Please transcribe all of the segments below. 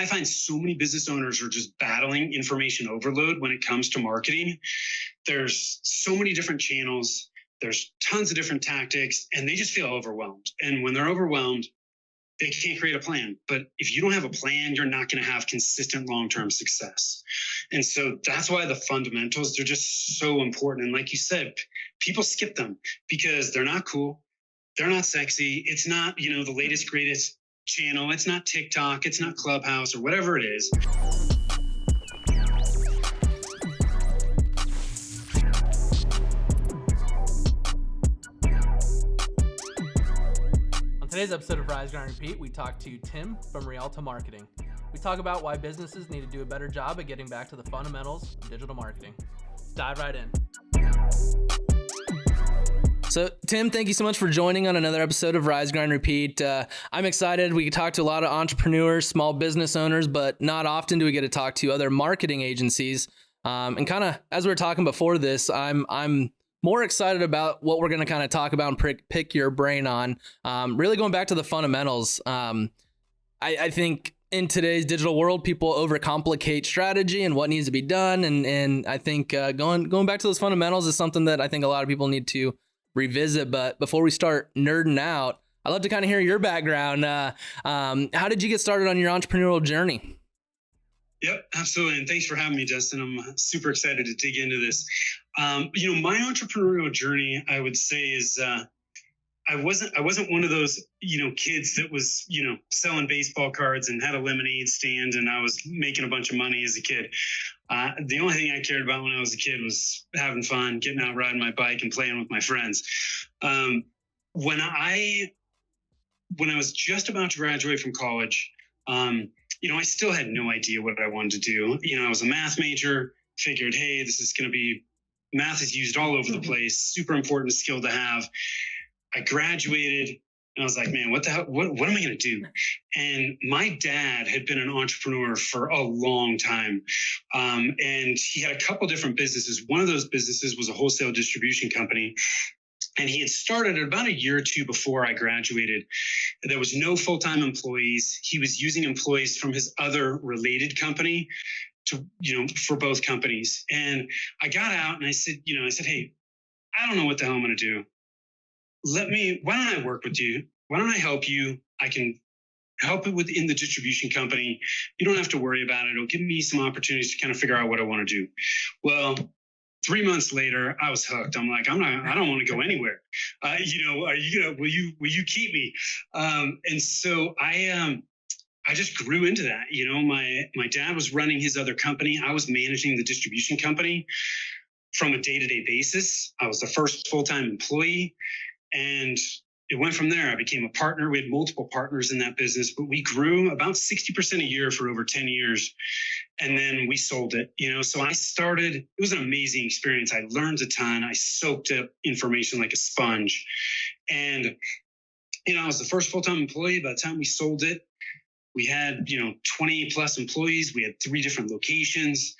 I find so many business owners are just battling information overload when it comes to marketing. There's so many different channels. There's tons of different tactics, and they just feel overwhelmed. And when they're overwhelmed, they can't create a plan. But if you don't have a plan, you're not going to have consistent long-term success. And so that's why the fundamentals, they're just so important. And like you said, people skip them because they're not cool. They're not sexy. It's not, the latest, greatest channel. It's not TikTok. It's not Clubhouse or whatever it is. On today's episode of Rise, Grind, Repeat, we talk to Tim from Rialto Marketing. We talk about why businesses need to do a better job at getting back to the fundamentals of digital marketing. Let's dive right in. So, Tim, thank you so much for joining on another episode of Rise, Grind, Repeat. I'm excited. We talk to a lot of entrepreneurs, small business owners, but not often do we get to talk to other marketing agencies. And kind of, as we were talking before this, I'm more excited about what we're going to kind of talk about and pick your brain on. Really going back to the fundamentals. I think in today's digital world, people overcomplicate strategy and what needs to be done. And I think going back to those fundamentals is something that I think a lot of people need to revisit. But before we start nerding out, I'd love to kind of hear your background. How did you get started on your entrepreneurial journey? Yep, absolutely. And thanks for having me, Dustin. I'm super excited to dig into this. My entrepreneurial journey, I would say, is I wasn't one of those, kids that was, selling baseball cards and had a lemonade stand and I was making a bunch of money as a kid. The only thing I cared about when I was a kid was having fun, getting out, riding my bike and playing with my friends. When I was just about to graduate from college, I still had no idea what I wanted to do. I was a math major, figured, hey, this is going to be, math is used all over the place, super important skill to have. I graduated and I was like, man, what the hell, what am I going to do? And my dad had been an entrepreneur for a long time. And he had a couple different businesses. One of those businesses was a wholesale distribution company. And he had started it about a year or two before I graduated. There was no full-time employees. He was using employees from his other related company to, for both companies. And I got out and I said, hey, I don't know what the hell I'm going to do. Why don't I work with you? Why don't I help you? I can help it within the distribution company. You don't have to worry about it. It'll give me some opportunities to kind of figure out what I want to do. Well, 3 months later, I was hooked. I'm like, I don't want to go anywhere. Will you keep me? And so I just grew into that. My dad was running his other company. I was managing the distribution company from a day-to-day basis. I was the first full-time employee. And it went from there. I became a partner. We had multiple partners in that business, but we grew about 60% a year for over 10 years. And then we sold it, so I started, it was an amazing experience. I learned a ton. I soaked up information like a sponge. And, I was the first full-time employee. By the time we sold it, we had, 20 plus employees. We had 3 different locations.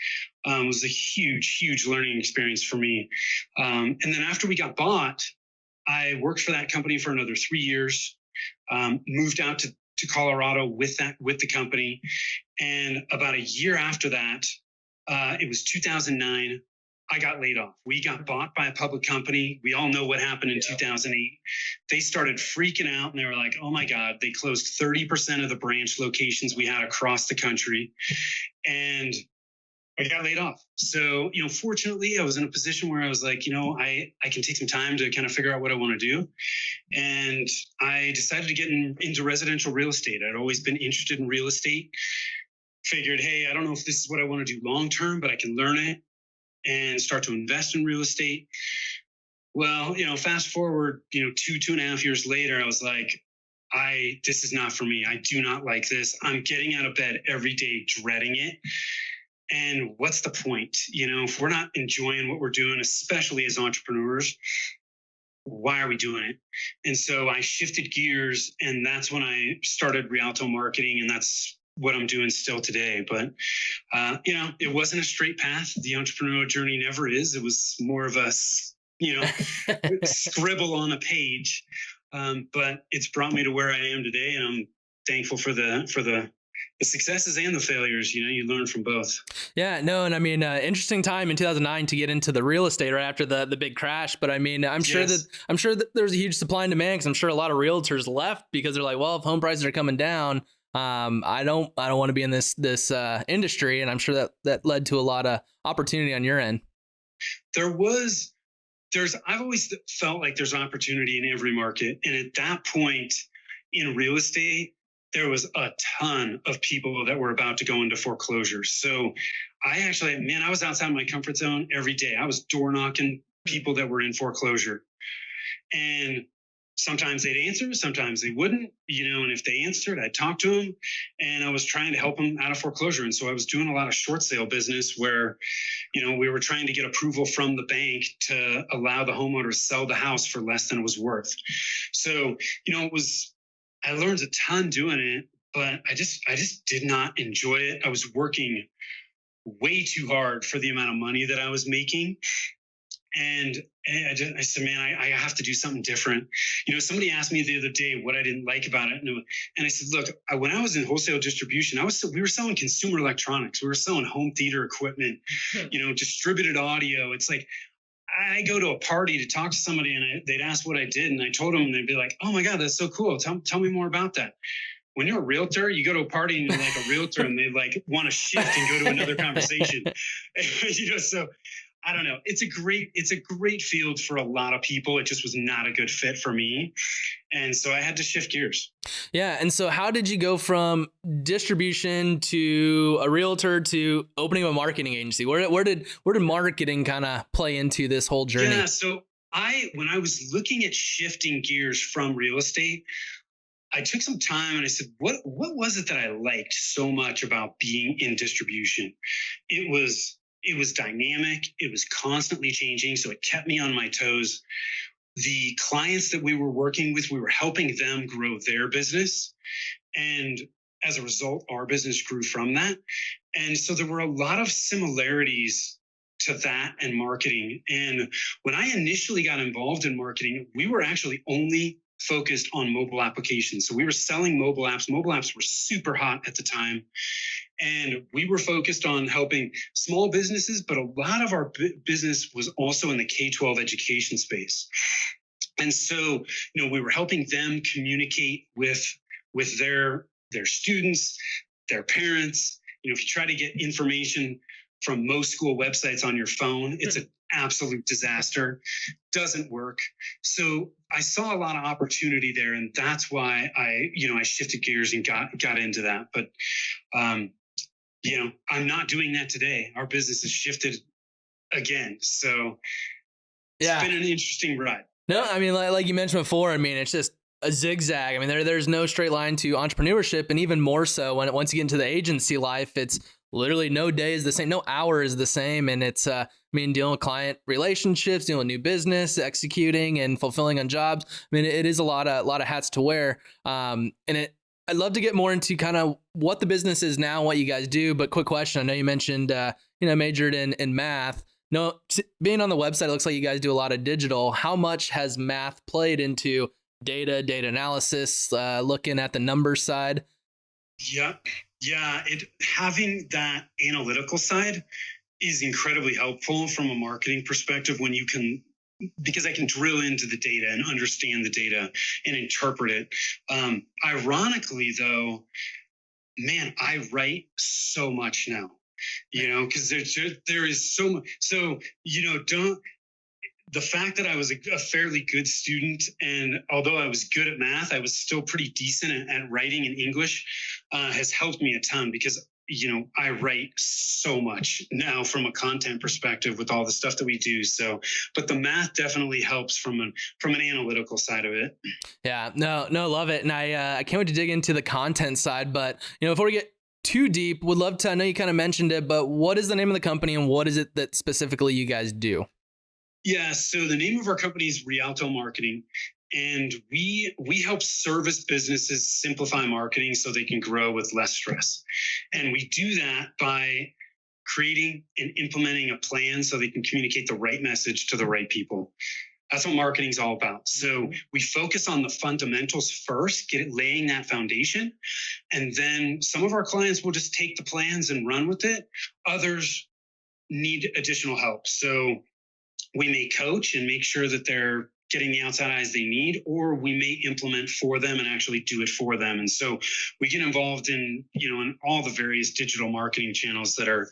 It was a huge, huge learning experience for me. And then after we got bought, I worked for that company for another 3 years, moved out to Colorado with the company. And about a year after that, it was 2009, I got laid off. We got bought by a public company. We all know what happened in 2008. They started freaking out and they were like, oh my God, they closed 30% of the branch locations we had across the country. And I got laid off. So, fortunately, I was in a position where I was like, I can take some time to kind of figure out what I want to do. And I decided to get into residential real estate. I'd always been interested in real estate. Figured, hey, I don't know if this is what I want to do long term, but I can learn it and start to invest in real estate. Well, fast forward, 2.5 years later, I was like, this is not for me. I do not like this. I'm getting out of bed every day, dreading it. And what's the point? If we're not enjoying what we're doing, especially as entrepreneurs, why are we doing it? And so I shifted gears, and that's when I started Rialto Marketing, and that's what I'm doing still today. But, it wasn't a straight path. The entrepreneurial journey never is. It was more of a, scribble on a page. But it's brought me to where I am today, and I'm thankful for the the successes and the failures, you learn from both. Yeah, no. And I mean, interesting time in 2009 to get into the real estate right after the big crash. But I mean, I'm sure that there's a huge supply and demand, because I'm sure a lot of realtors left because they're like, well, if home prices are coming down, I don't want to be in this industry. And I'm sure that led to a lot of opportunity on your end. I've always felt like there's opportunity in every market. And at that point in real estate, there was a ton of people that were about to go into foreclosure. So I was outside my comfort zone every day. I was door knocking people that were in foreclosure. And sometimes they'd answer, sometimes they wouldn't, and if they answered, I'd talk to them, and I was trying to help them out of foreclosure. And so I was doing a lot of short sale business where, we were trying to get approval from the bank to allow the homeowner to sell the house for less than it was worth. So, I learned a ton doing it, but I just did not enjoy it. I was working way too hard for the amount of money that I was making. And I said, man, I have to do something different. Somebody asked me the other day what I didn't like about it. And I said, look, when I was in wholesale distribution, we were selling consumer electronics. We were selling home theater equipment, distributed audio. It's like, I go to a party to talk to somebody, and they'd ask what I did. And I told them, and they'd be like, oh my God, that's so cool. Tell me more about that. When you're a realtor, you go to a party and you're like a realtor, and they like want to shift and go to another conversation. So I don't know. It's a great field for a lot of people. It just was not a good fit for me. And so I had to shift gears. Yeah. And so how did you go from distribution to a realtor to opening a marketing agency? Where did marketing kind of play into this whole journey? Yeah. So when I was looking at shifting gears from real estate, I took some time and I said, what was it that I liked so much about being in distribution? It was dynamic. It was constantly changing. So it kept me on my toes. The clients that we were working with, we were helping them grow their business. And as a result, our business grew from that. And so there were a lot of similarities to that and marketing. And when I initially got involved in marketing, we were actually only focused on mobile applications. So we were selling mobile apps. Mobile apps were super hot at the time. And we were focused on helping small businesses, but a lot of our business was also in the K-12 education space. And so, we were helping them communicate with their students, their parents. If you try to get information from most school websites on your phone, it's an absolute disaster. Doesn't work. So I saw a lot of opportunity there, and that's why I shifted gears and got into that. But I'm not doing that today. Our business has shifted again. So it's been an interesting ride. No, I mean, like you mentioned before, I mean, it's just a zigzag. I mean, there's no straight line to entrepreneurship, and even more so once you get into the agency life, it's literally no day is the same, no hour is the same. And it's, dealing with client relationships, dealing with new business, executing and fulfilling on jobs. I mean, it is a lot of hats to wear. I'd love to get more into kind of what the business is now, what you guys do. But quick question. I know you mentioned, majored in math. No, being on the website, it looks like you guys do a lot of digital. How much has math played into data analysis, looking at the numbers side? Yeah. Having that analytical side is incredibly helpful from a marketing perspective because I can drill into the data and understand the data and interpret it. Ironically, though, man, I write so much now, because there is so much. So, the fact that I was a fairly good student, and although I was good at math, I was still pretty decent at writing and English, has helped me a ton because I write so much now from a content perspective with all the stuff that we do. So, but the math definitely helps from an analytical side of it. Yeah, no, love it. And I can't wait to dig into the content side, but before we get too deep, would love to, I know you kind of mentioned it, but what is the name of the company and what is it that specifically you guys do? Yeah, so the name of our company is Rialto Marketing. And we help service businesses simplify marketing so they can grow with less stress. And we do that by creating and implementing a plan so they can communicate the right message to the right people. That's what marketing is all about. So we focus on the fundamentals first, laying that foundation. And then some of our clients will just take the plans and run with it. Others need additional help. So we may coach and make sure that they're getting the outside eyes they need, or we may implement for them and actually do it for them. And so we get involved in, in all the various digital marketing channels that are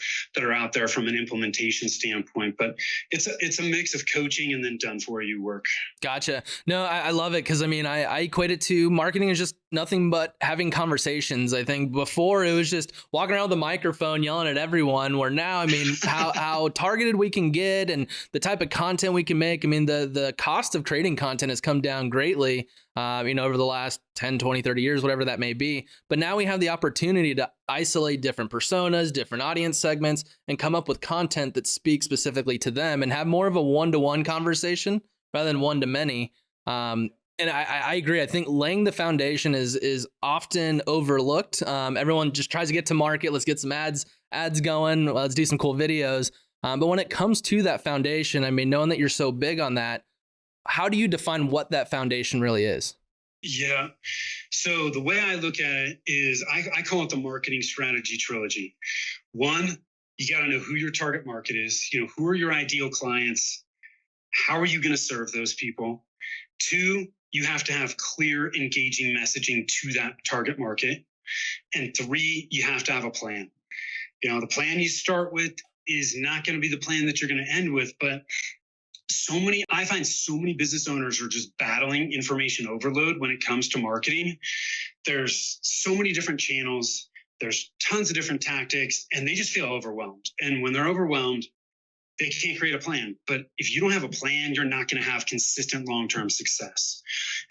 out there from an implementation standpoint. But it's a mix of coaching and then done for you work. Gotcha. No, I love it because I equate it to marketing is just nothing but having conversations. I think before it was just walking around with a microphone yelling at everyone, where now, how targeted we can get and the type of content we can make. The cost of creating content has come down greatly, over the last 10, 20, 30 years, whatever that may be. But now we have the opportunity to isolate different personas, different audience segments, and come up with content that speaks specifically to them and have more of a one-to-one conversation rather than one-to-many. And I agree. I think laying the foundation is often overlooked. Everyone just tries to get to market. Let's get some ads going. Let's do some cool videos. But when it comes to that foundation, knowing that you're so big on that, how do you define what that foundation really is? Yeah. So the way I look at it is I call it the marketing strategy trilogy. One, you got to know who your target market is. Who are your ideal clients? How are you going to serve those people? Two, you have to have clear, engaging messaging to that target market. And three, you have to have a plan. The plan you start with is not going to be the plan that you're going to end with, but I find so many business owners are just battling information overload when it comes to marketing. There's so many different channels. There's tons of different tactics, and they just feel overwhelmed. And when they're overwhelmed, they can't create a plan. But if you don't have a plan, you're not going to have consistent long-term success.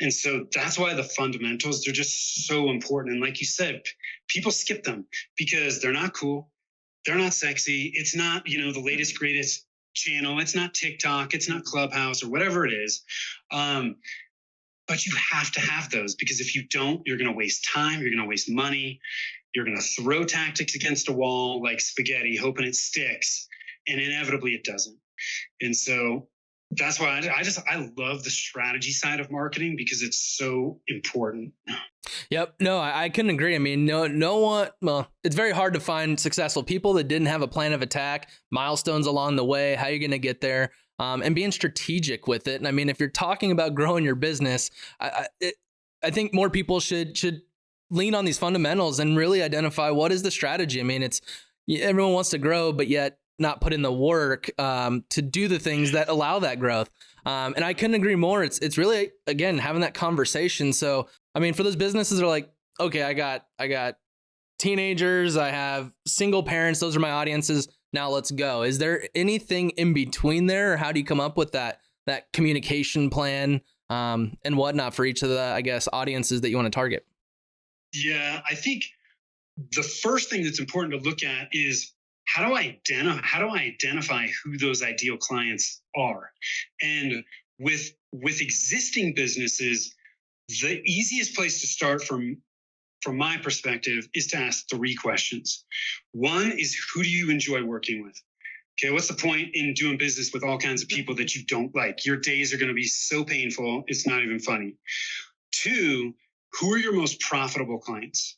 And so that's why the fundamentals, they're just so important. And like you said, people skip them because they're not cool. They're not sexy. It's not, the latest, greatest channel. It's not TikTok. It's not Clubhouse or whatever it is. But you have to have those, because if you don't, you're going to waste time. You're going to waste money. You're going to throw tactics against a wall like spaghetti, hoping it sticks. And inevitably it doesn't. And so that's why I love the strategy side of marketing, because it's so important. Yep. No, I couldn't agree. No one, it's very hard to find successful people that didn't have a plan of attack, milestones along the way, how you're going to get there, and being strategic with it. And if you're talking about growing your business, I think more people should lean on these fundamentals and really identify what is the strategy. Everyone wants to grow, but yet not put in the work to do the things that allow that growth. And I couldn't agree more. It's really, again, having that conversation. So, for those businesses that are like, okay, I got teenagers, I have single parents, those are my audiences. Now let's go. Is there anything in between there, or how do you come up with that communication plan and whatnot for each of the, audiences that you want to target? Yeah, I think the first thing that's important to look at is how do I identify who those ideal clients are? And with existing businesses, the easiest place to start from my perspective is to ask three questions. One is, who do you enjoy working with? Okay, what's the point in doing business with all kinds of people that you don't like? Your days are going to be so painful, it's not even funny. Two, who are your most profitable clients?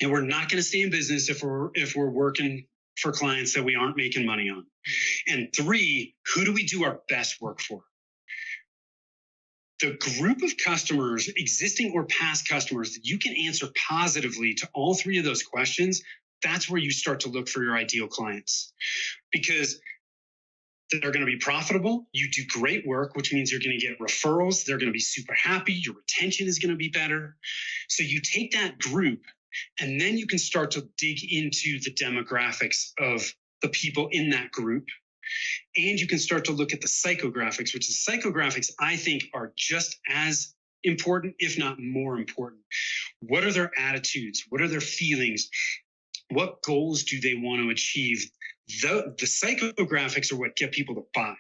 And we're not going to stay in business if we're working for clients that we aren't making money on. And three, who do we do our best work for? The group of customers, existing or past customers, that you can answer positively to all three of those questions, that's where you start to look for your ideal clients. Because they're going to be profitable. You do great work, which means you're going to get referrals. They're going to be super happy. Your retention is going to be better. So you take that group, and then you can start to dig into the demographics of the people in that group. And you can start to look at the psychographics, which the psychographics, I think, are just as important, if not more important. What are their attitudes? What are their feelings? What goals do they want to achieve? The psychographics are what get people to buy,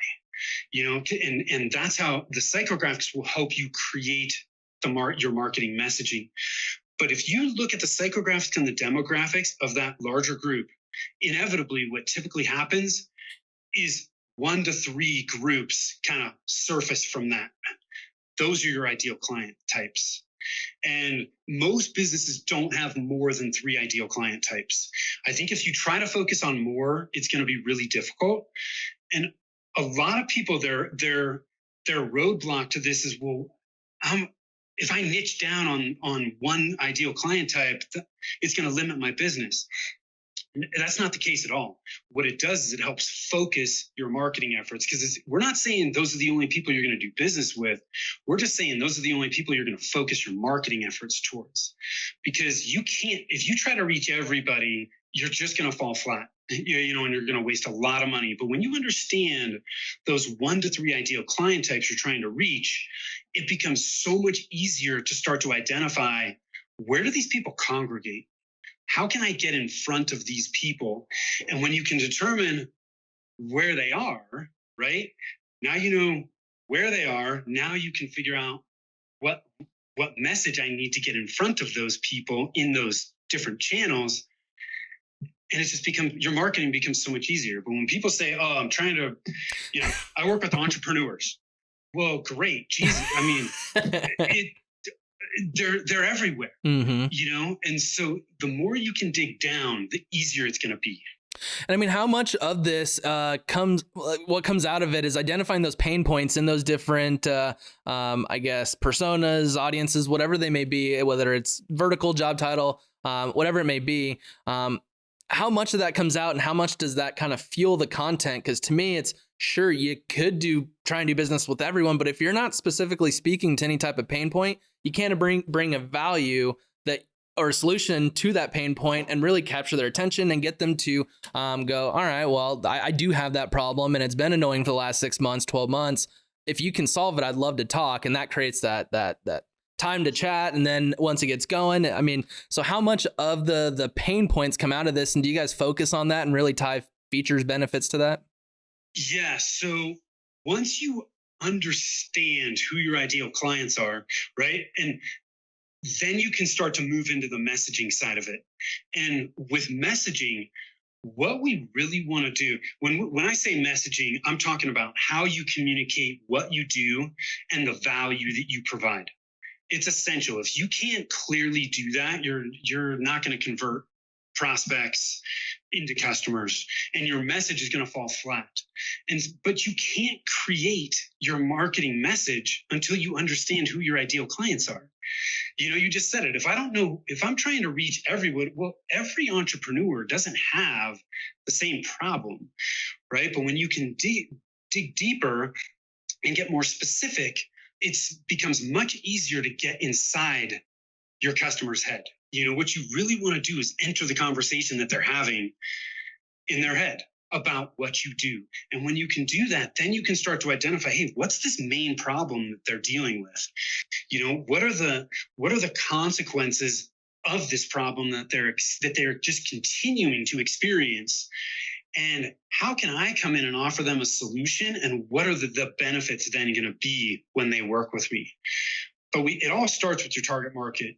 and that's how the psychographics will help you create your marketing messaging. But if you look at the psychographics and the demographics of that larger group, inevitably what typically happens is 1 to 3 groups kind of surface from that. Those are your ideal client types. And most businesses don't have more than 3 ideal client types. I think if you try to focus on more, it's going to be really difficult. And a lot of people, their roadblock to this is, well, if I niche down on one ideal client type, it's going to limit my business. That's not the case at all. What it does is it helps focus your marketing efforts, because we're not saying those are the only people you're going to do business with. We're just saying those are the only people you're going to focus your marketing efforts towards. Because you can't, if you try to reach everybody, you're just going to fall flat, and you're going to waste a lot of money. But when you understand those 1 to 3 ideal client types you're trying to reach, it becomes so much easier to start to identify, where do these people congregate? How can I get in front of these people? And when you can determine where they are, right? Now you know where they are. Now you can figure out what message I need to get in front of those people in those different channels. And it's just your marketing becomes so much easier. But when people say, oh, I'm trying to, I work with entrepreneurs. Well, great. Jesus. I mean, they're everywhere, and so the more you can dig down, the easier it's going to be. And I mean, how much of this what comes out of it is identifying those pain points in those different, I guess, personas, audiences, whatever they may be, whether it's vertical, job title, whatever it may be. How much of that comes out, and how much does that kind of fuel the content? Because to me, it's sure you could try and do business with everyone, but if you're not specifically speaking to any type of pain point, you can't bring a value or a solution to that pain point and really capture their attention and get them to go, all right, well, I do have that problem and it's been annoying for the last 6 months, 12 months. If you can solve it, I'd love to talk. And that creates that time to chat. And then once it gets going, I mean, so how much of the pain points come out of this? And do you guys focus on that and really tie features, benefits to that? Yeah. So once you understand who your ideal clients are, right? And then you can start to move into the messaging side of it. And with messaging, what we really want to do, when I say messaging, I'm talking about how you communicate what you do and the value that you provide. It's essential. If you can't clearly do that, you're not going to convert prospects into customers, and your message is going to fall flat. But you can't create your marketing message until you understand who your ideal clients are. You just said it. If I don't know, if I'm trying to reach everyone, well, every entrepreneur doesn't have the same problem, right? But when you can dig deeper and get more specific, it becomes much easier to get inside your customer's head. What you really want to do is enter the conversation that they're having in their head about what you do. And when you can do that, then you can start to identify, hey, what's this main problem that they're dealing with? What are the consequences of this problem that they're just continuing to experience? And how can I come in and offer them a solution? And what are the benefits then going to be when they work with me? But it all starts with your target market.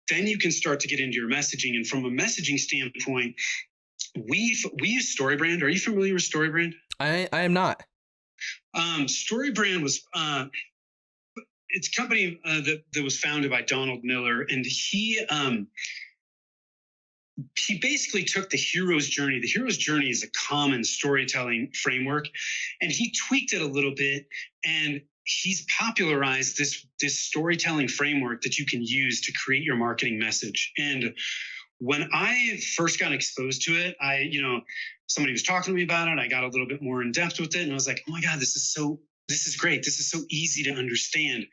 Then you can start to get into your messaging. And from a messaging standpoint, we use StoryBrand. Are you familiar with StoryBrand? I am not. StoryBrand was it's a company that was founded by Donald Miller, and he basically took the hero's journey. The hero's journey is a common storytelling framework, and he tweaked it a little bit, and he's popularized this storytelling framework that you can use to create your marketing message. And when I first got exposed to it, somebody was talking to me about it. I got a little bit more in depth with it, and I was like, oh my God, this is great. This is so easy to understand.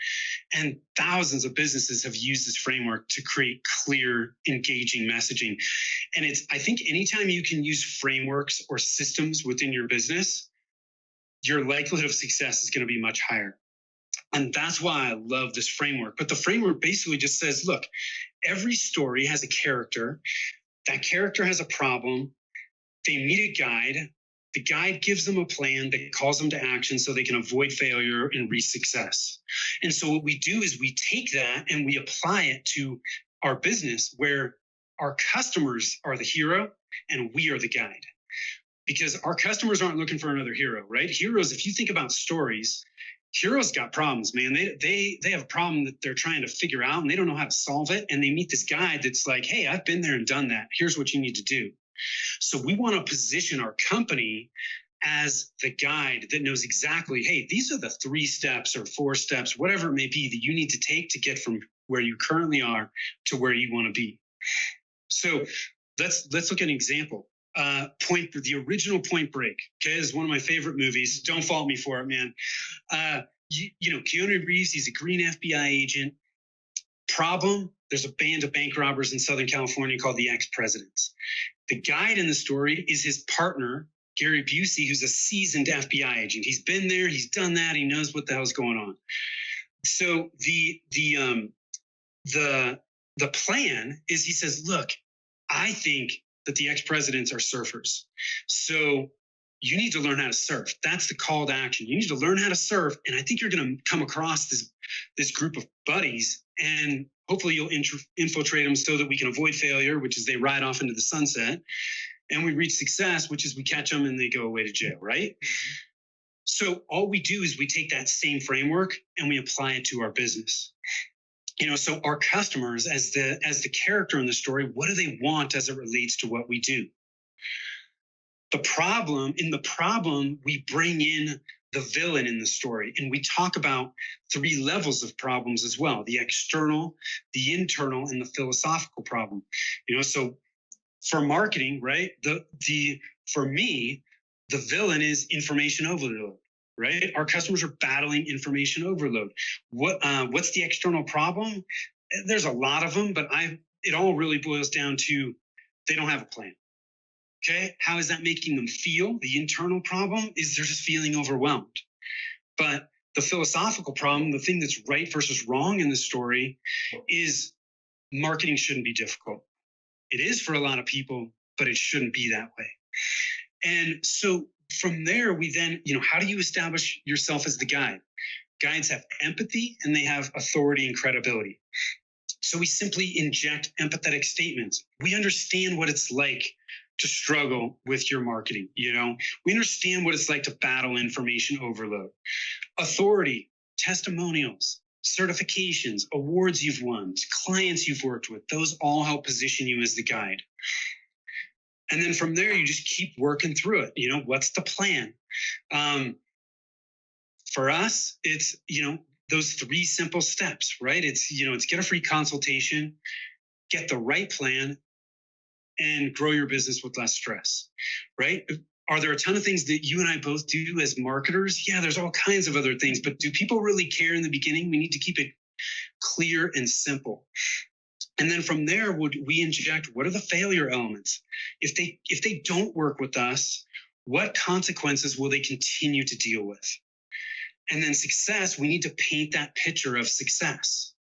And thousands of businesses have used this framework to create clear, engaging messaging. And I think anytime you can use frameworks or systems within your business, your likelihood of success is going to be much higher. And that's why I love this framework. But the framework basically just says, look, every story has a character. That character has a problem. They meet a guide. The guide gives them a plan that calls them to action so they can avoid failure and reach success. And so what we do is we take that and we apply it to our business, where our customers are the hero and we are the guide. because our customers aren't looking for another hero, right? Heroes, if you think about stories, heroes got problems, man. They have a problem that they're trying to figure out and they don't know how to solve it. And they meet this guy that's like, hey, I've been there and done that. Here's what you need to do. So we want to position our company as the guide that knows exactly, hey, these are the 3 steps or 4 steps, whatever it may be, that you need to take to get from where you currently are to where you want to be. So let's look at an example. The original Point Break, okay, is one of my favorite movies. Don't fault me for it, man. Keanu Reeves, he's a green FBI agent. Problem, there's a band of bank robbers in Southern California called the Ex-Presidents. The guide in the story is his partner, Gary Busey, who's a seasoned FBI agent. He's been there, he's done that, he knows what the hell's going on. So the plan is, he says, look, I think that the ex-presidents are surfers. So you need to learn how to surf. That's the call to action. You need to learn how to surf. And I think you're going to come across this group of buddies, and hopefully you'll infiltrate them so that we can avoid failure, which is they ride off into the sunset, and we reach success, which is we catch them and they go away to jail, right? Mm-hmm. So all we do is we take that same framework and we apply it to our business. So our customers, as the character in the story, what do they want as it relates to what we do? The problem, we bring in the villain in the story, and we talk about 3 levels of problems as well: the external, the internal, and the philosophical problem. So for marketing, right? For me, the villain is information overload. Right? Our customers are battling information overload. What's the external problem? There's a lot of them, but it all really boils down to they don't have a plan. Okay? How is that making them feel? The internal problem is they're just feeling overwhelmed. But the philosophical problem, the thing that's right versus wrong in the story, is marketing shouldn't be difficult. It is for a lot of people, but it shouldn't be that way. And so from there, we then, how do you establish yourself as the guide? Guides have empathy and they have authority and credibility. So we simply inject empathetic statements. We understand what it's like to struggle with your marketing. We understand what it's like to battle information overload. Authority, testimonials, certifications, awards you've won, clients you've worked with, those all help position you as the guide. And then from there, you just keep working through it. What's the plan? For us, it's, those 3 simple steps, right? It's get a free consultation, get the right plan, and grow your business with less stress, right? Are there a ton of things that you and I both do as marketers? Yeah, there's all kinds of other things, but do people really care in the beginning? We need to keep it clear and simple. And then from there, we inject, what are the failure elements? If they don't work with us, what consequences will they continue to deal with? And then success, we need to paint that picture of success.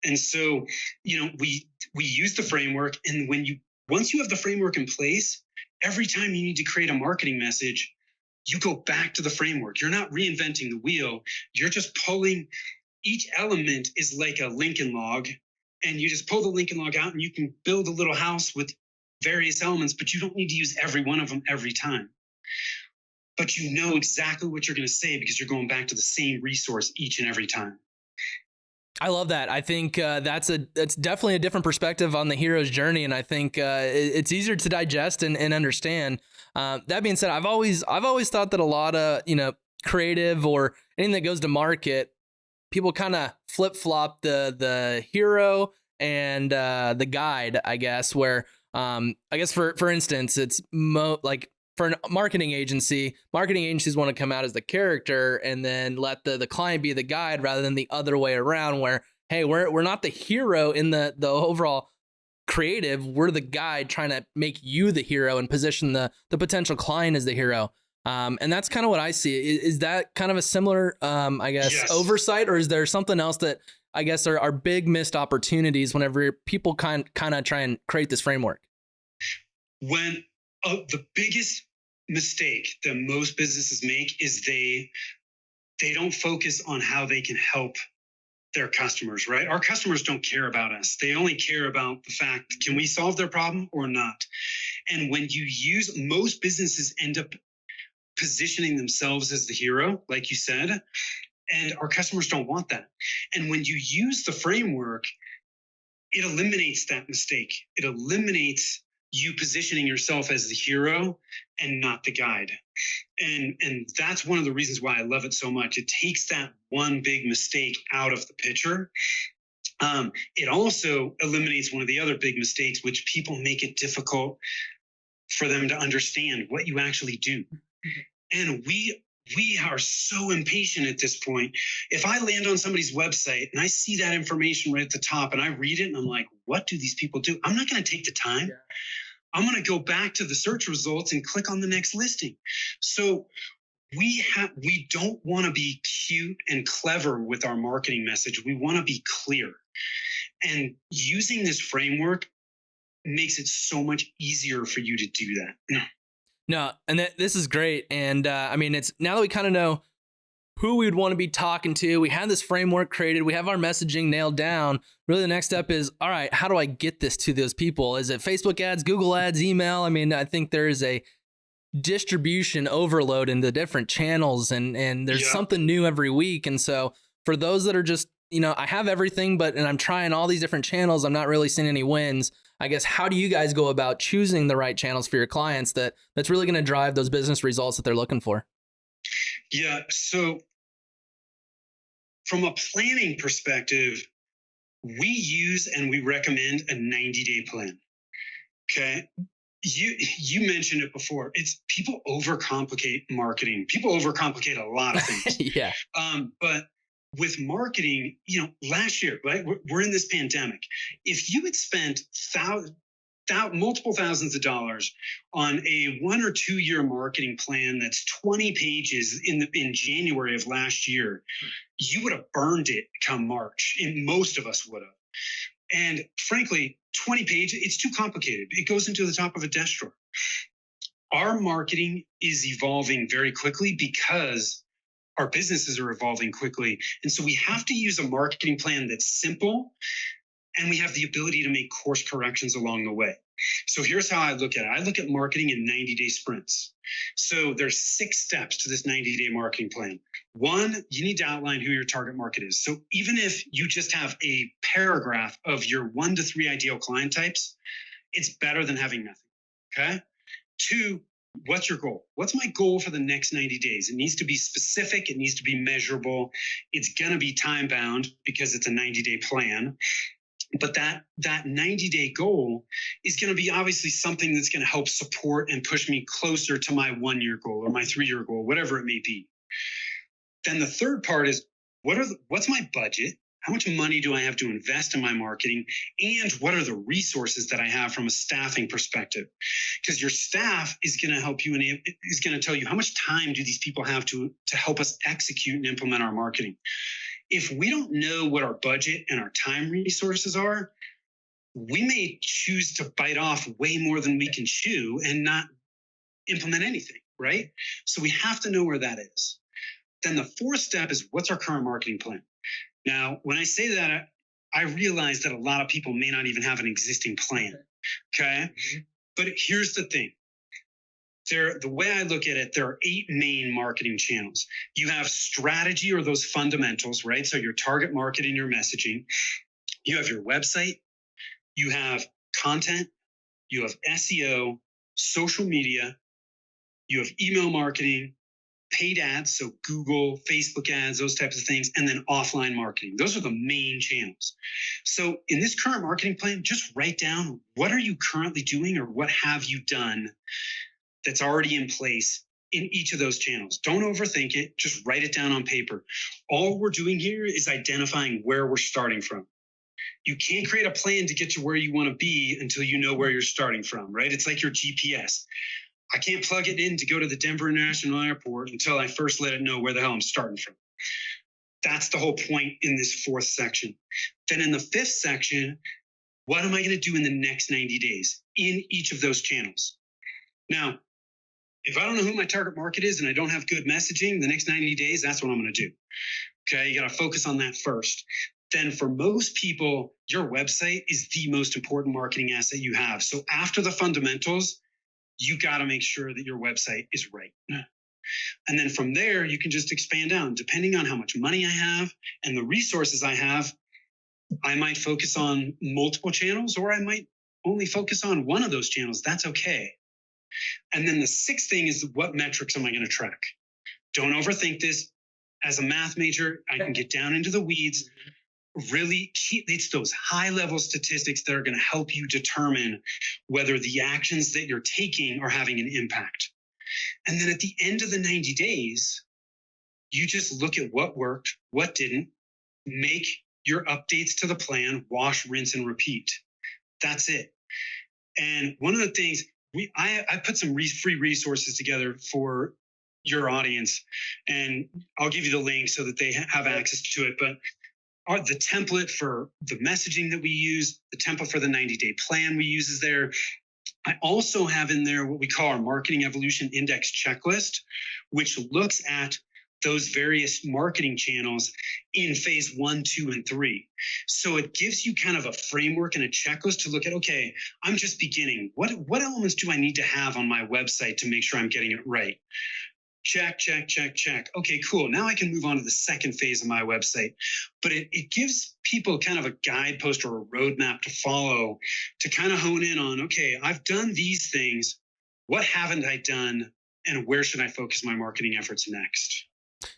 And so, we use the framework, and once you have the framework in place, every time you need to create a marketing message, you go back to the framework. You're not reinventing the wheel. You're just pulling, each element is like a Lincoln log. And you just pull the Lincoln log out and you can build a little house with various elements, but you don't need to use every one of them every time. But you know exactly what you're going to say because you're going back to the same resource each and every time. I love that. I think that's definitely a different perspective on the hero's journey, and I think it's easier to digest and understand. That being said, I've always thought that a lot of creative or anything that goes to market, people kind of flip-flop the hero and the guide, I guess, where I guess for instance, it's like for a marketing agencies want to come out as the character and then let the client be the guide rather than the other way around, where, hey, we're not the hero in the overall creative, we're the guide trying to make you the hero and position the potential client as the hero. And that's kind of what I see. Is that kind of a similar, I guess, yes, oversight, or is there something else that I guess are big missed opportunities whenever people kind of try and create this framework? When the biggest mistake that most businesses make is they don't focus on how they can help their customers, right? Our customers don't care about us. They only care about the fact, can we solve their problem or not? And when you use, most businesses end up positioning themselves as the hero, like you said, and our customers don't want that. And when you use the framework, it eliminates that mistake. It eliminates you positioning yourself as the hero and not the guide. And that's one of the reasons why I love it so much. It takes that one big mistake out of the picture. It also eliminates one of the other big mistakes, which people make it difficult for them to understand what you actually do. And we are so impatient at this point. If I land on somebody's website and I see that information right at the top and I read it and I'm like, what do these people do? I'm not going to take the time. Yeah. I'm going to go back to the search results and click on the next listing. So we don't want to be cute and clever with our marketing message. We want to be clear. And using this framework makes it so much easier for you to do that. No, and this is great. And I mean, it's now that we kind of know who we would want to be talking to, we have this framework created, we have our messaging nailed down. Really, the next step is, all right, how do I get this to those people? Is it Facebook ads, Google ads, email? I mean, I think there is a distribution overload into different channels, and there's something new every week. And so for those that are just, I have everything, and I'm trying all these different channels, I'm not really seeing any wins. I guess, how do you guys go about choosing the right channels for your clients that's really going to drive those business results that they're looking for? Yeah. So from a planning perspective, we use and we recommend a 90-day plan. Okay. You mentioned it before. It's people overcomplicate marketing. People overcomplicate a lot of things. Yeah. But with marketing, last year, right? We're in this pandemic. If you had spent multiple thousands of dollars on a 1 or 2 year marketing plan that's 20 pages in January of last year, you would have burned it come March. And most of us would have. And frankly, 20 pages, it's too complicated. It goes into the top of a desk drawer. Our marketing is evolving very quickly because our businesses are evolving quickly. And so we have to use a marketing plan that's simple, and we have the ability to make course corrections along the way. So here's how I look at it. I look at marketing in 90-day sprints. So there's 6 steps to this 90-day marketing plan. 1, you need to outline who your target market is. So even if you just have a paragraph of your 1 to 3 ideal client types, it's better than having nothing. Okay. 2, what's your goal? What's my goal for the next 90 days? It needs to be specific. It needs to be measurable. It's going to be time bound because it's a 90-day plan. But that 90-day goal is going to be obviously something that's going to help support and push me closer to my 1-year goal or my 3-year goal, whatever it may be. Then the third part is what's my budget? How much money do I have to invest in my marketing? And what are the resources that I have from a staffing perspective? Because your staff is going to help you and is going to tell you how much time do these people have to help us execute and implement our marketing. If we don't know what our budget and our time resources are, we may choose to bite off way more than we can chew and not implement anything, right? So we have to know where that is. Then the 4th step is, what's our current marketing plan? Now, when I say that, I realize that a lot of people may not even have an existing plan, okay? Mm-hmm. But here's the thing. The way I look at it, there are 8 main marketing channels. You have strategy, or those fundamentals, right? So your target market and your messaging. You have your website. You have content. You have SEO, social media. You have email marketing, paid ads, so Google, Facebook ads, those types of things, and then offline marketing. Those are the main channels. So in this current marketing plan, just write down, what are you currently doing, or what have you done that's already in place in each of those channels? Don't overthink it. Just write it down on paper. All we're doing here is identifying where we're starting from. You can't create a plan to get to where you want to be until you know where you're starting from, right? It's like your GPS. I can't plug it in to go to the Denver International Airport until I first let it know where the hell I'm starting from. That's the whole point in this 4th section. Then in the 5th section, what am I going to do in the next 90 days in each of those channels? Now, if I don't know who my target market is and I don't have good messaging, the next 90 days, that's what I'm going to do. Okay, you got to focus on that first. then for most people, your website is the most important marketing asset you have. So after the fundamentals, you got to make sure that your website is right. And then from there, you can just expand down. Depending on how much money I have and the resources I have, I might focus on multiple channels, or I might only focus on one of those channels. That's okay. And then the sixth thing is, what metrics am I going to track? Don't overthink this. As a math major, I can get down into the weeds. Really, it's those high-level statistics that are going to help you determine whether the actions that you're taking are having an impact. And then at the end of the 90 days, you just look at what worked, what didn't, make your updates to the plan, wash, rinse, and repeat. That's it. And one of the things, I put some free resources together for your audience, and I'll give you the link so that they have access to it. But the template for the messaging that we use, the template for the 90-day plan we use is there. I also have in there what we call our Marketing Evolution Index Checklist, which looks at those various marketing channels in phase 1, 2, and 3. So it gives you kind of a framework and a checklist to look at, okay, I'm just beginning. What elements do I need to have on my website to make sure I'm getting it right? Check, check, check, check. Okay, cool. Now I can move on to the second phase of my website. But it gives people kind of a guidepost or a roadmap to follow to kind of hone in on, okay, I've done these things. What haven't I done? And where should I focus my marketing efforts next?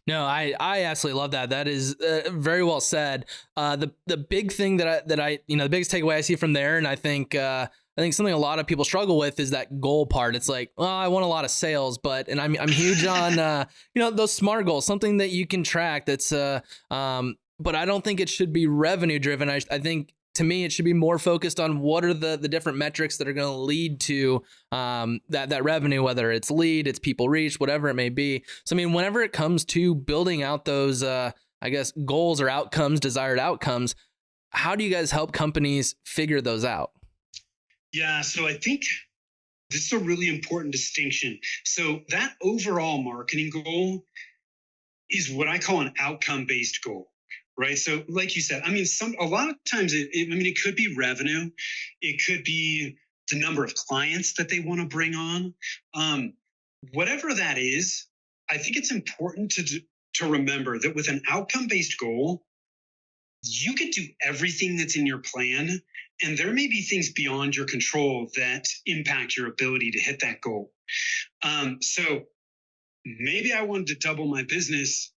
No, I absolutely love that. That is very well said. The big thing that I the biggest takeaway I see from there, and I think something a lot of people struggle with is that goal part. It's like, well, I want a lot of sales, but I'm huge on those SMART goals, something that you can track. That's but I don't think it should be revenue driven. I think, to me, it should be more focused on what are the different metrics that are going to lead to that revenue, whether it's lead, it's people reach, whatever it may be. So, I mean, whenever it comes to building out those, goals or outcomes, desired outcomes, how do you guys help companies figure those out? Yeah, so I think this is a really important distinction. So that overall marketing goal is what I call an outcome-based goal. Right. So like you said, I mean, a lot of times it could be revenue. It could be the number of clients that they want to bring on. Whatever that is, I think it's important to remember that with an outcome-based goal, you could do everything that's in your plan, and there may be things beyond your control that impact your ability to hit that goal. So maybe I wanted to double my business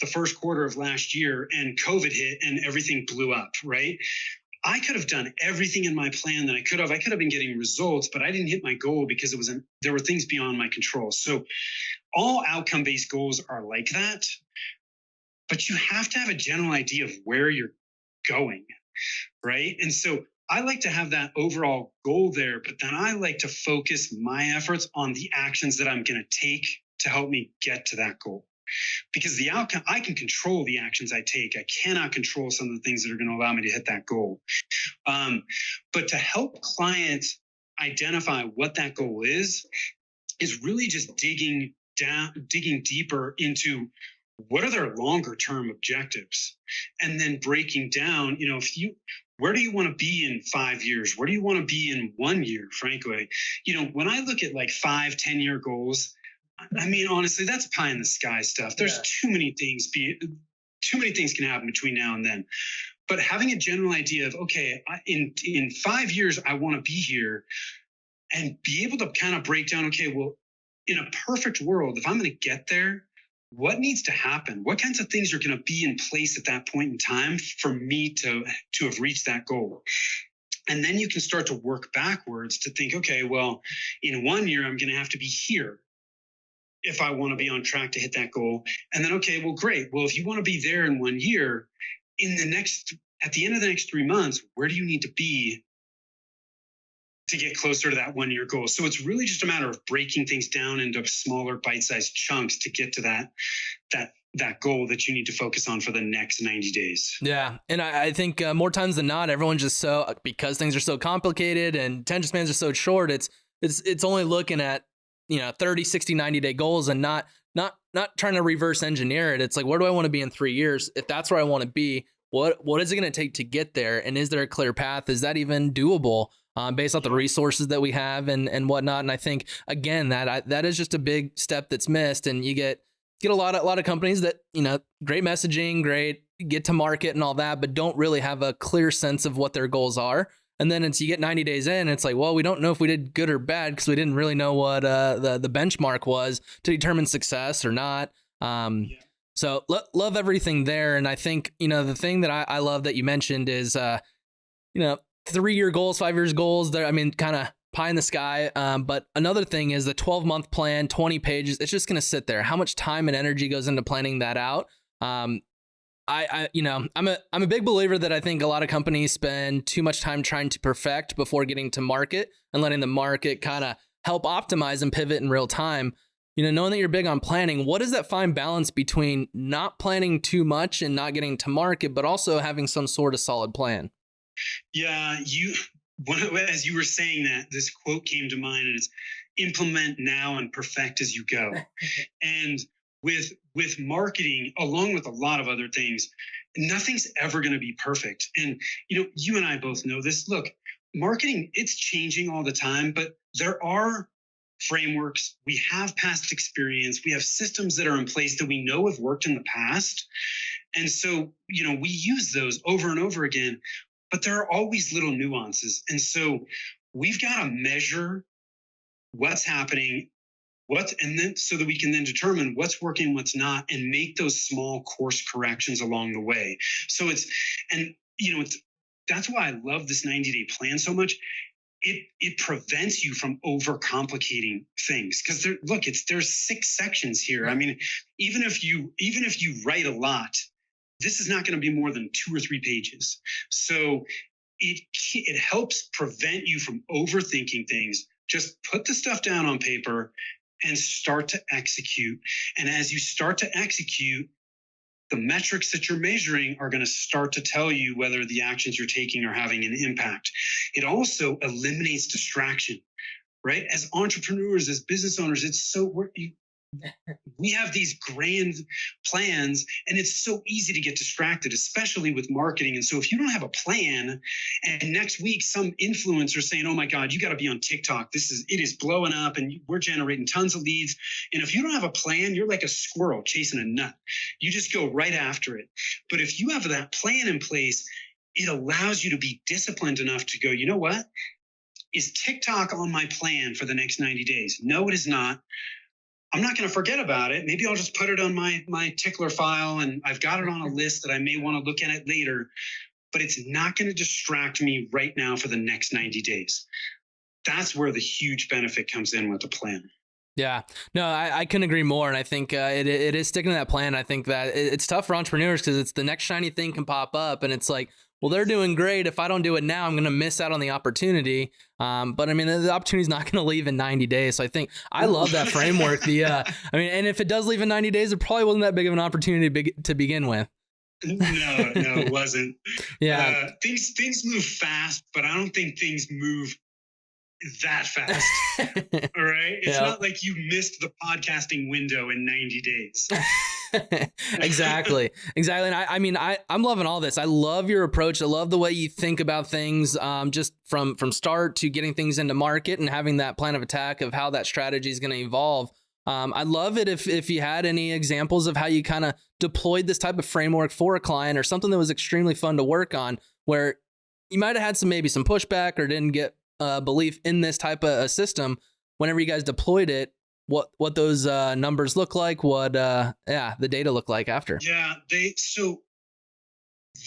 the first quarter of last year, and COVID hit and everything blew up, right? I could have done everything in my plan that I could have. I could have been getting results, but I didn't hit my goal because there were things beyond my control. So all outcome-based goals are like that, but you have to have a general idea of where you're going, right? And so I like to have that overall goal there, but then I like to focus my efforts on the actions that I'm going to take to help me get to that goal. Because the outcome, I can control the actions I take. I cannot control some of the things that are going to allow me to hit that goal. But to help clients identify what that goal is really just digging deeper into what are their longer term objectives, and then breaking down, where do you want to be in 5 years? Where do you want to be in 1 year? Frankly, when I look at like 5-10 year goals, I mean, honestly, that's pie in the sky stuff. There's too many things can happen between now and then. But having a general idea of, okay, in 5 years, I want to be here, and be able to kind of break down, okay, well, in a perfect world, if I'm going to get there, what needs to happen? What kinds of things are going to be in place at that point in time for me to have reached that goal? And then you can start to work backwards to think, okay, well, in 1 year, I'm going to have to be here if I want to be on track to hit that goal. And then, okay, well, great. Well, if you want to be there in 1 year, at the end of the next 3 months, where do you need to be to get closer to that 1 year goal? So it's really just a matter of breaking things down into smaller bite-sized chunks to get to that goal that you need to focus on for the next 90 days. Yeah. And I think more times than not, everyone's just because things are so complicated and attention spans are so short, it's only looking at 30, 60, 90-day goals and not trying to reverse engineer it. It's like, where do I want to be in 3 years? If that's where I want to be, what is it going to take to get there? And is there a clear path? Is that even doable based on the resources that we have and whatnot? And I think, again, that is just a big step that's missed. And you get a lot of companies that, great messaging, great get to market and all that, but don't really have a clear sense of what their goals are. And then you get 90 days in, and it's like, well, we don't know if we did good or bad because we didn't really know what the benchmark was to determine success or not. So love everything there. And I think, the thing that I love that you mentioned is, 3-year goals, 5 years goals there. I mean, kind of pie in the sky. But another thing is the 12-month plan, 20 pages. It's just going to sit there. How much time and energy goes into planning that out? I'm a big believer that I think a lot of companies spend too much time trying to perfect before getting to market and letting the market kind of help optimize and pivot in real time. Knowing that you're big on planning, what is that fine balance between not planning too much and not getting to market, but also having some sort of solid plan? Yeah, as you were saying that, this quote came to mind, and it's implement now and perfect as you go. And with marketing, along with a lot of other things, nothing's ever going to be perfect. And, you and I both know this. Look, marketing, it's changing all the time, but there are frameworks. We have past experience. We have systems that are in place that we know have worked in the past. And so, we use those over and over again, but there are always little nuances. And so we've got to measure what's happening, and then so that we can then determine what's working, what's not, and make those small course corrections along the way. So that's why I love this 90-day plan so much. It prevents you from overcomplicating things, because there's 6 sections here. I mean, even if you write a lot, this is not going to be more than 2 or 3 pages. So it helps prevent you from overthinking things. Just put the stuff down on paper and start to execute. And as you start to execute, the metrics that you're measuring are going to start to tell you whether the actions you're taking are having an impact. It also eliminates distraction, right? As entrepreneurs, as business owners, we have these grand plans, and it's so easy to get distracted, especially with marketing. And so if you don't have a plan, and next week some influencer saying, oh my God, you got to be on TikTok, it is blowing up and we're generating tons of leads. And if you don't have a plan, you're like a squirrel chasing a nut. You just go right after it. But if you have that plan in place, it allows you to be disciplined enough to go, you know what? Is TikTok on my plan for the next 90 days? No, it is not. I'm not going to forget about it. Maybe I'll just put it on my tickler file, and I've got it on a list that I may want to look at it later, but it's not going to distract me right now for the next 90 days. That's where the huge benefit comes in with the plan. Yeah, no, I couldn't agree more. And I think it is sticking to that plan. I think that it's tough for entrepreneurs because it's the next shiny thing can pop up and it's like, well, they're doing great. If I don't do it now, I'm going to miss out on the opportunity. But I mean, the opportunity is not going to leave in 90 days. So I think I love that framework. And if it does leave in 90 days, it probably wasn't that big of an opportunity to begin with. No, it wasn't. Yeah. Things move fast, but I don't think things move that fast. All right. It's not like you missed the podcasting window in 90 days. Exactly. And I'm loving all this. I love your approach. I love the way you think about things, just from start to getting things into market and having that plan of attack of how that strategy is going to evolve. I'd love it if you had any examples of how you kind of deployed this type of framework for a client or something that was extremely fun to work on, where you might have had maybe some pushback or didn't get belief in this type of a system. Whenever you guys deployed it, what those numbers look like, what the data look like after. Yeah,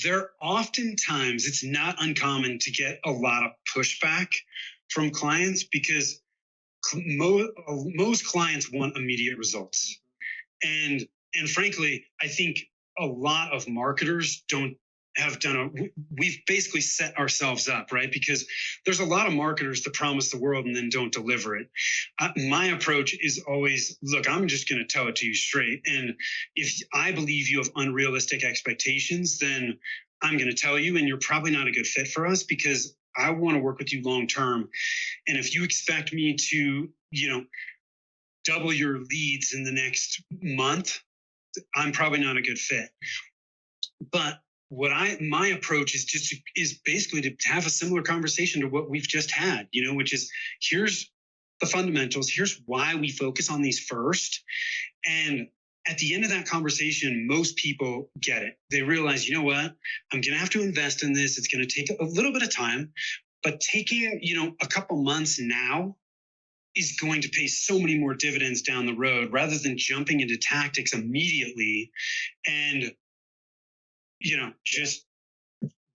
there oftentimes, it's not uncommon to get a lot of pushback from clients because most clients want immediate results. And frankly, I think a lot of marketers we've basically set ourselves up, right? Because there's a lot of marketers that promise the world and then don't deliver it. My approach is always, look, I'm just going to tell it to you straight. And if I believe you have unrealistic expectations, then I'm going to tell you, and you're probably not a good fit for us because I want to work with you long term. And if you expect me to, double your leads in the next month, I'm probably not a good fit. But my approach is is basically to have a similar conversation to what we've just had, which is, here's the fundamentals. Here's why we focus on these first. And at the end of that conversation, most people get it. They realize, you know what, I'm going to have to invest in this. It's going to take a little bit of time, but taking, a couple months now is going to pay so many more dividends down the road, rather than jumping into tactics immediately and, just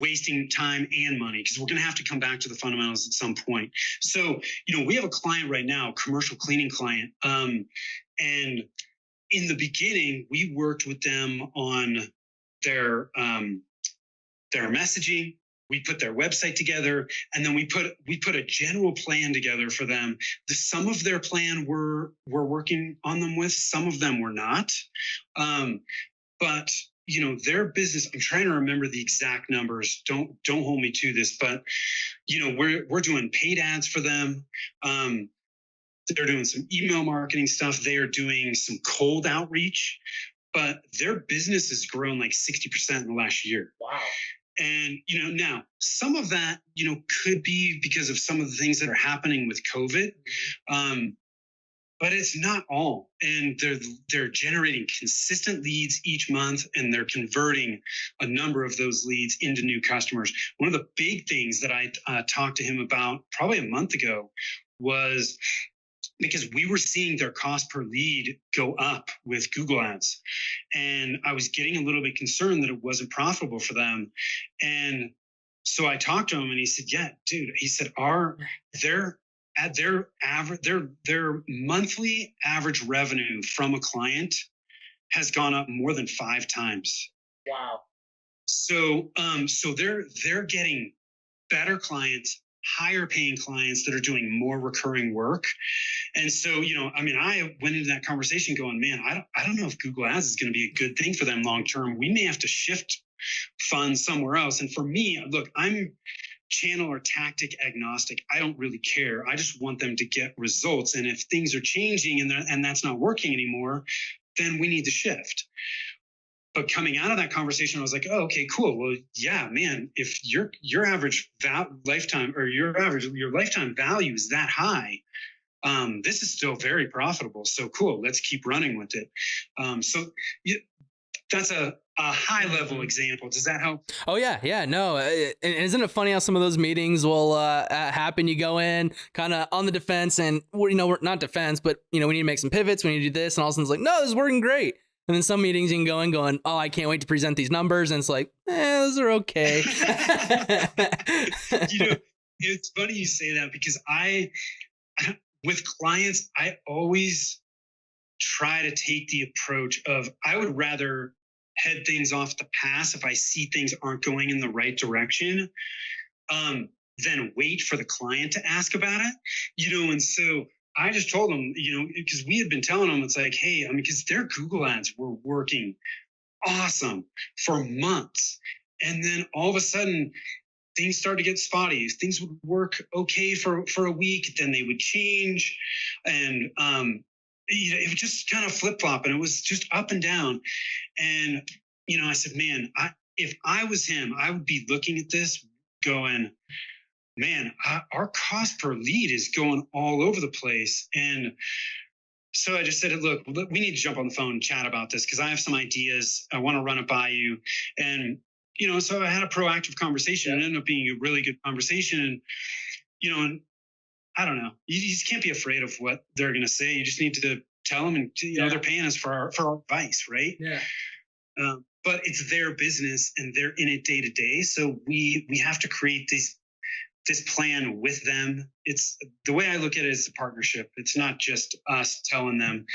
wasting time and money, because we're going to have to come back to the fundamentals at some point. So, we have a client right now, commercial cleaning client. And in the beginning, we worked with them on their messaging. We put their website together, and then we put a general plan together for them. Some of their plan we're working on them with, some of them we're not. But their business, I'm trying to remember the exact numbers. Don't hold me to this, but we're doing paid ads for them. They're doing some email marketing stuff. They are doing some cold outreach, but their business has grown like 60% in the last year. Wow. And, now some of that, could be because of some of the things that are happening with COVID. But it's not all. And they're generating consistent leads each month, and they're converting a number of those leads into new customers. One of the big things that I talked to him about probably a month ago was, because we were seeing their cost per lead go up with Google Ads. And I was getting a little bit concerned that it wasn't profitable for them. And so I talked to him, and he said, yeah, dude, he said, their monthly average revenue from a client has gone up more than 5 times. Wow. So they're getting better clients, higher paying clients that are doing more recurring work. And so, I went into that conversation going, man, I don't know if Google Ads is going to be a good thing for them long term. We may have to shift funds somewhere else. And for me, look, I'm channel or tactic agnostic. I don't really care. I just want them to get results. And if things are changing and that's not working anymore, then we need to shift. But coming out of that conversation, I was like, oh, okay, cool. Well, yeah, man, if your average lifetime value is that high, this is still very profitable. So cool. Let's keep running with it. That's a high level example. Does that help? Oh yeah. No. And isn't it funny how some of those meetings will happen? You go in kind of on the defense, and we're not defense, but we need to make some pivots. We need to do this. And all of a sudden it's like, no, this is working great. And then some meetings you can go in going, oh, I can't wait to present these numbers. And it's like, those are okay. It's funny you say that, because with clients, I always try to take the approach of, I would rather head things off the pass if I see things aren't going in the right direction, than wait for the client to ask about it, and so I just told them, because we had been telling them, it's like, hey, because their Google ads were working awesome for months. And then all of a sudden things started to get spotty. Things would work okay for a week, then they would change. And, it would just kind of flip flop, and it was just up and down. And, I said, man, if I was him, I would be looking at this going, man, our cost per lead is going all over the place. And so I just said, look, we need to jump on the phone and chat about this, because I have some ideas. I want to run it by you. And, so I had a proactive conversation. It ended up being a really good conversation. And, and I don't know, you just can't be afraid of what they're going to say. You just need to tell them, and, they're paying us for our advice, right? Yeah. But it's their business, and they're in it day to day. So we have to create this plan with them. It's the way I look at it is a partnership. It's not just us telling them,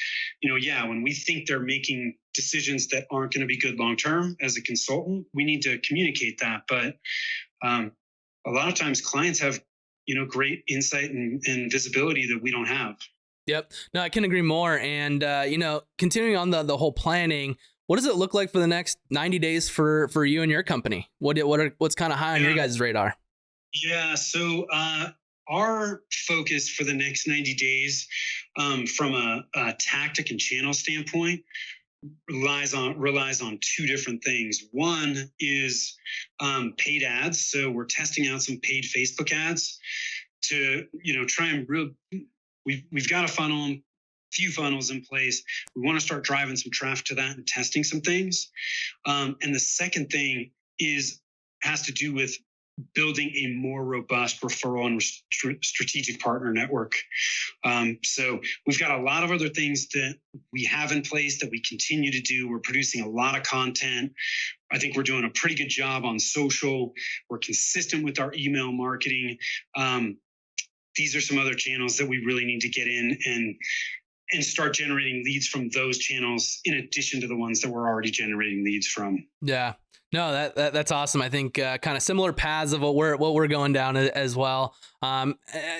when we think they're making decisions that aren't going to be good long term, as a consultant, we need to communicate that. But a lot of times clients have great insight and visibility that we don't have. Yep. No, I can agree more. And continuing on the whole planning, what does it look like for the next 90 days for you and your company? What's kind of high on your guys' radar? Yeah. So our focus for the next 90 days, from a tactic and channel standpoint, relies on two different things. One is paid ads. So we're testing out some paid Facebook ads to, try and we've got a few funnels in place. We want to start driving some traffic to that and testing some things. And the second thing has to do with building a more robust referral and strategic partner network. So we've got a lot of other things that we have in place that we continue to do. We're producing a lot of content. I think we're doing a pretty good job on social. We're consistent with our email marketing. These are some other channels that we really need to get in and start generating leads from those channels in addition to the ones that we're already generating leads from. Yeah. No, that's awesome. I think kind of similar paths of what we're going down as well.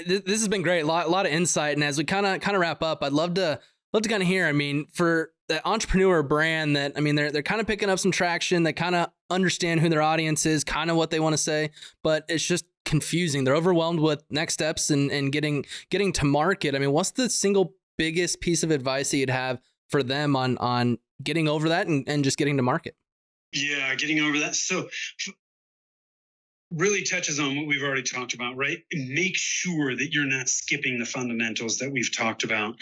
This has been great. A lot of insight. And as we kind of wrap up, I'd love to kind of hear. I mean, for the entrepreneur brand that, I mean, they're kind of picking up some traction. They kind of understand who their audience is, kind of what they want to say, but it's just confusing. They're overwhelmed with next steps and getting to market. I mean, what's the single biggest piece of advice that you'd have for them on getting over that and just getting to market? Yeah, getting over that. So really touches on what we've already talked about, right? Make sure that you're not skipping the fundamentals that we've talked about.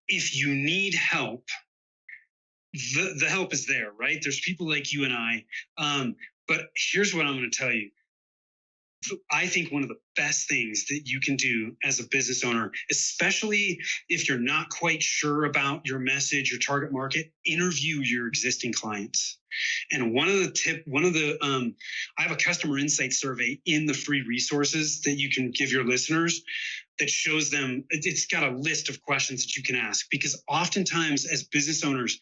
If you need help, the help is there, right? There's people like you and I. But here's what I'm going to tell you. I think one of the best things that you can do as a business owner, especially if you're not quite sure about your message, your target market, interview your existing clients. And I have a customer insight survey in the free resources that you can give your listeners that shows them, it's got a list of questions that you can ask, because oftentimes as business owners,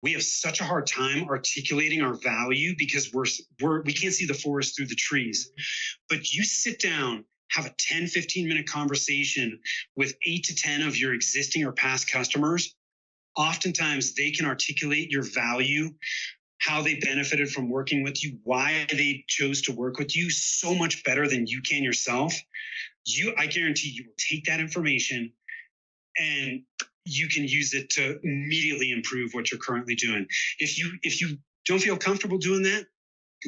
we have such a hard time articulating our value because we can't see the forest through the trees. But you sit down, have a 10, 15-minute conversation with 8 to 10 of your existing or past customers. Oftentimes they can articulate your value, how they benefited from working with you, why they chose to work with you so much better than you can yourself. I guarantee you will take that information and you can use it to immediately improve what you're currently doing. If you don't feel comfortable doing that,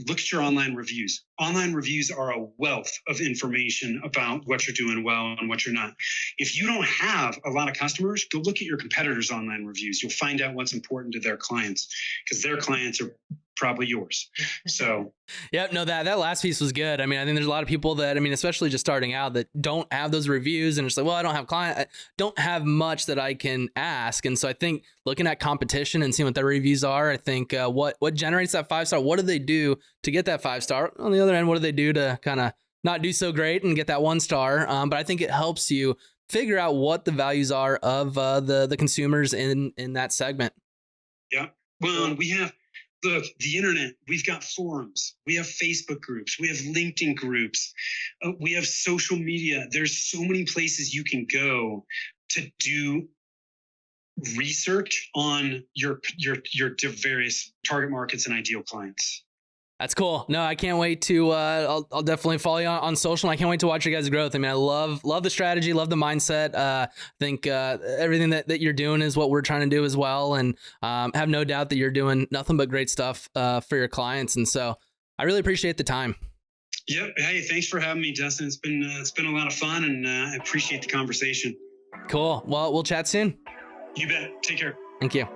look at your online reviews. Online reviews are a wealth of information about what you're doing well and what you're not. If you don't have a lot of customers, go look at your competitors' online reviews. You'll find out what's important to their clients, because their clients are probably yours. So yeah, no, that last piece was good. I mean, I think there's a lot of people that, I mean, especially just starting out, that don't have those reviews, and it's like, well, I don't have much that I can ask. And so I think looking at competition and seeing what their reviews are, I think what generates that 5-star, what do they do to get that 5-star? On the other end, what do they do to kind of not do so great and get that 1-star? But I think it helps you figure out what the values are of the consumers in that segment. Yeah. Well, look, the internet, we've got forums, we have Facebook groups, we have LinkedIn groups, we have social media. There's so many places you can go to do research on your various target markets and ideal clients. That's cool. No, I can't wait to, I'll definitely follow you on social. And I can't wait to watch your guys' growth. I mean, I love the strategy, love the mindset. I think everything that you're doing is what we're trying to do as well. And have no doubt that you're doing nothing but great stuff for your clients. And so I really appreciate the time. Yep. Hey, thanks for having me, Dustin. It's been a lot of fun, and I appreciate the conversation. Cool. Well, we'll chat soon. You bet. Take care. Thank you.